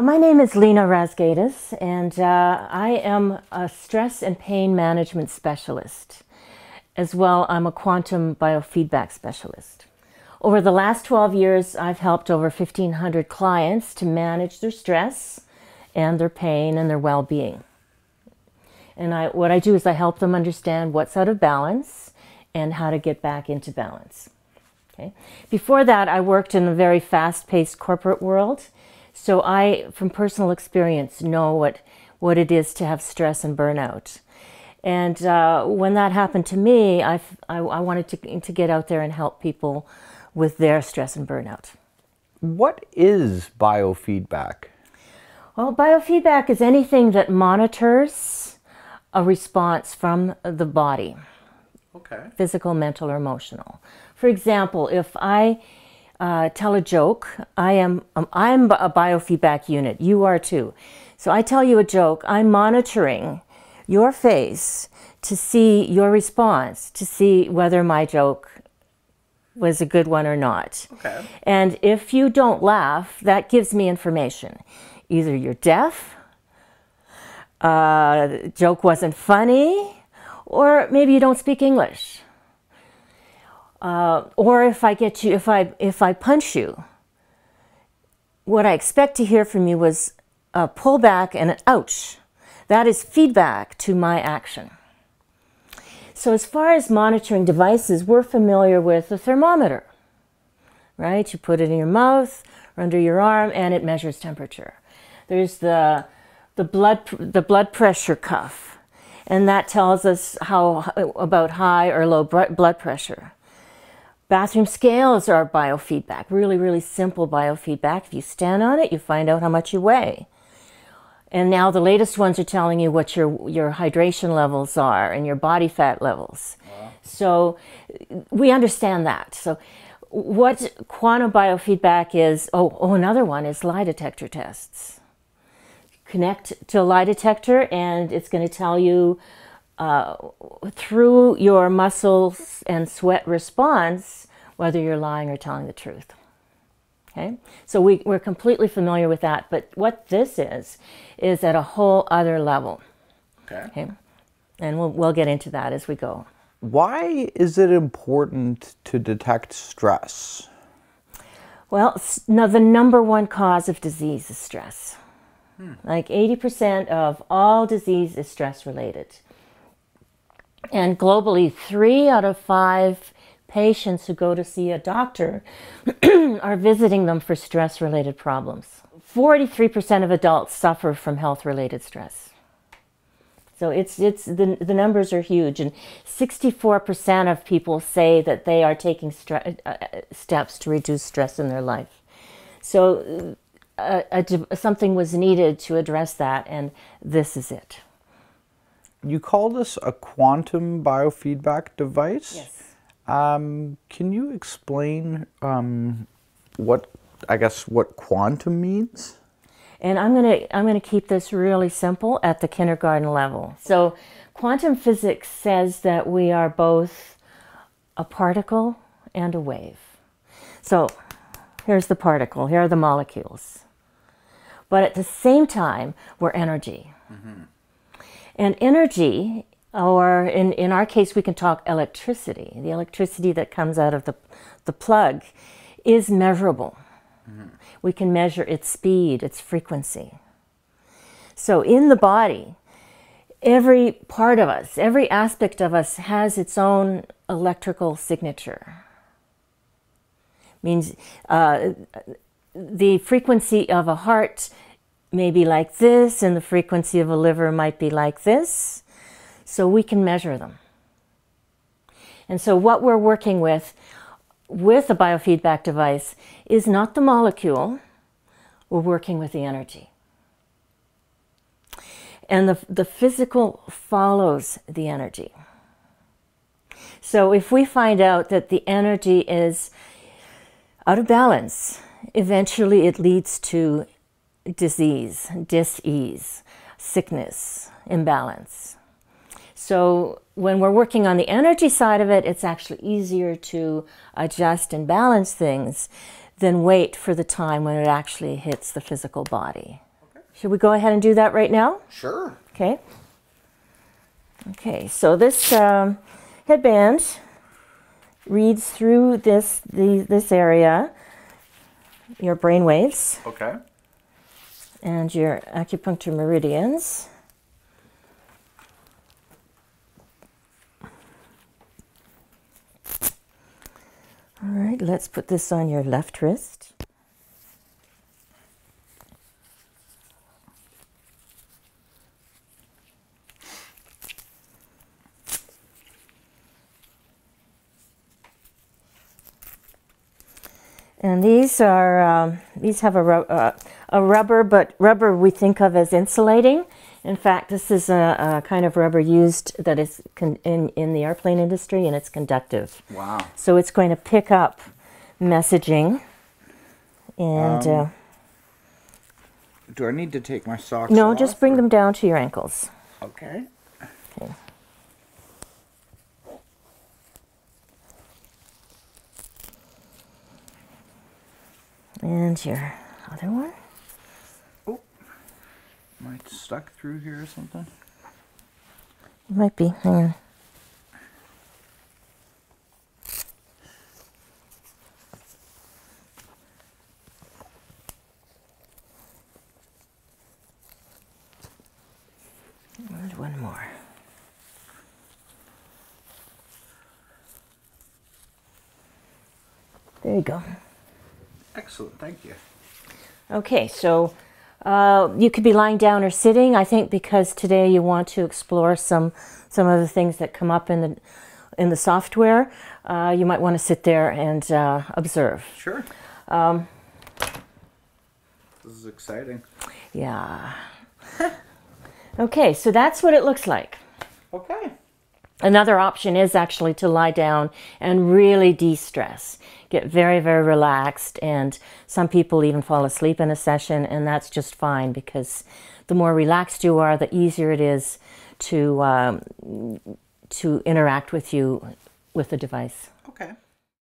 My name is Lena Rasgaitis, and I am a stress and pain management specialist. As well, I'm a quantum biofeedback specialist. Over the last 12 years, I've helped over 1,500 clients to manage their stress and their pain and their well-being. And what I do is I help them understand what's out of balance and how to get back into balance. Okay. Before that, I worked in a very fast-paced corporate world. So I, from personal experience, know what it is to have stress and burnout. And when that happened to me, I wanted to get out there and help people with their stress and burnout. What is biofeedback? Well, biofeedback is anything that monitors a response from the body. Okay. Physical, mental, or emotional. For example, if I tell a joke, I'm a biofeedback unit. You are too. So I tell you a joke, I'm monitoring your face to see your response, to see whether my joke was a good one or not. Okay. And if you don't laugh, that gives me information. Either you're deaf, the joke wasn't funny, or maybe you don't speak English. Or if I get you, if I punch you, what I expect to hear from you was a pull back and an ouch. That is feedback to my action. So as far as monitoring devices, we're familiar with the thermometer, right? You put it in your mouth or under your arm and it measures temperature. There's the blood pressure cuff, and that tells us about high or low blood pressure. Bathroom scales are biofeedback, really, really simple biofeedback. If you stand on it, you find out how much you weigh. And now the latest ones are telling you what your hydration levels are and your body fat levels. Wow. So we understand that. So what quantum biofeedback is, another one is lie detector tests. Connect to a lie detector and it's going to tell you through your muscles and sweat response whether you're lying or telling the truth. Okay, so we're completely familiar with that, but what this is at a whole other level. Okay, and we'll get into that as we go. Why is it important to detect stress? Well, now the number one cause of disease is stress. Like 80% of all disease is stress related. And globally, 3 out of 5 patients who go to see a doctor are visiting them for stress-related problems. 43% of adults suffer from health-related stress. So the numbers are huge, and 64% of people say that they are taking steps to reduce stress in their life. So something was needed to address that, and this is it. You call this a quantum biofeedback device? Yes. Can you explain what quantum means? And I'm gonna keep this really simple at the kindergarten level. So quantum physics says that we are both a particle and a wave. So here's the particle, here are the molecules. But at the same time, we're energy. Mm-hmm. And energy, or in our case, we can talk electricity. The electricity that comes out of the plug is measurable. Mm-hmm. We can measure its speed, its frequency. So in the body, every part of us, every aspect of us has its own electrical signature. Means the frequency of a heart may be like this, and the frequency of a liver might be like this. So we can measure them. And so what we're working with a biofeedback device is not the molecule, we're working with the energy. And the physical follows the energy. So if we find out that the energy is out of balance, eventually it leads to disease, dis-ease, sickness, imbalance. So when we're working on the energy side of it, it's actually easier to adjust and balance things than wait for the time when it actually hits the physical body. Should we go ahead and do that right now? Sure. Okay. Okay, so this headband reads through this area, your brain waves. Okay. And your acupuncture meridians. All right, let's put this on your left wrist. And these have a rubber, but rubber we think of as insulating. In fact, this is a kind of rubber used that is in the airplane industry, and it's conductive. Wow. So it's going to pick up messaging. And do I need to take my socks no, off? just bring them down to your ankles. Okay. Okay. And your other one. Oh, am I stuck through here or something? It might be. Hang on. And one more. There you go. Excellent, thank you. Okay, so you could be lying down or sitting. I think because today you want to explore some of the things that come up in the software, you might want to sit there and observe. Sure. This is exciting. Yeah. Okay, so that's what it looks like. Okay. Another option is actually to lie down and really de-stress. Get very, very relaxed, and some people even fall asleep in a session, and that's just fine because the more relaxed you are, the easier it is to interact with the device. Okay.